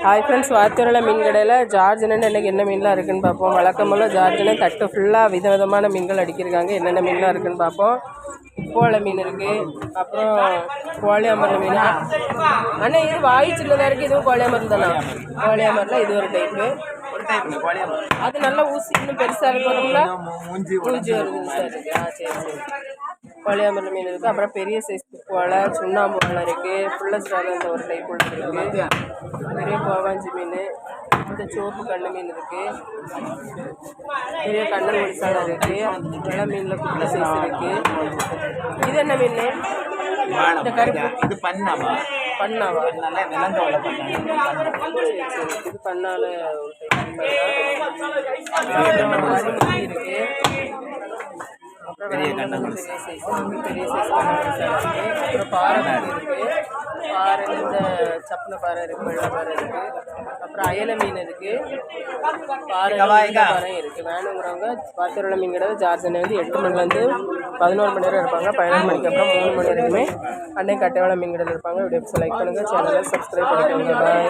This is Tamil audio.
ஹாய் ஃப்ரெண்ட்ஸ், வாத்தியோரில் மீன் கடையில் ஜார்ஜனன்னு இன்றைக்கி என்ன மீன்லாம் இருக்குதுன்னு பார்ப்போம். வழக்கம் போல் ஜார்ஜனு தட்டு ஃபுல்லாக விதவிதமான மீன்கள் அடிக்கிருக்காங்க. என்னென்ன மீன்லாம் இருக்குதுன்னு பார்ப்போம். உப்போலை மீன் இருக்குது, அப்புறம் கோழியாமரில் மீன். அண்ணா இது வாய் சின்னதாக இருக்குது, இதுவும் கோழியாமரில் தானே? கோழியாமரில் இது ஒரு டைப்பு. அது நல்லா ஊசி இன்னும் பெருசாக இருக்கிறதுங்களா? மூஞ்சி வருது சார். சரி சரி. கோழியாமரில் மீன் இருக்குது. அப்புறம் பெரிய சைஸ் வாழை, சுண்ணாம்பு வாழை இருக்குது. ஃபுல்லஸ் அந்த ஒரு டைப் உள்ள இருக்குது. பெரிய கோவாஞ்சி மீன், இந்த சோப்பு கண்ணு மீன் இருக்குது. பெரிய கண்ணன் மசாலா இருக்குது. வெள்ளை மீனில் குட்டி சைஸ் இருக்குது. இது என்ன மீன்? இந்த கருப்பு இது பண்ணாவா? இது பண்ணால இருக்கு. அப்புறம் பெரிய சைஸ் அப்புறம் பாறை இருக்குது. பாறை இந்த சப்பன பாறை இருக்குது, வெள்ளை பாறை இருக்குது. அப்புறம் அயலை மீன் இருக்குது. பாறை இருக்குது. வேணுங்கிறவங்க வாத்தியோரில் மீன் கடை ஜார்ஜனை 8 மணிலேருந்து 11 மணி நேரம் இருப்பாங்க. 11 மணிக்கு அப்புறம் 3 மணி வரைக்குமே அன்னைக்கு கட்டைவாழை மீன் கடையில் இருப்பாங்க. வீடியோஸ் லைக் பண்ணுங்கள், சேனலை சப்ஸ்கிரைப் பண்ணிக்கோங்க. பாய்.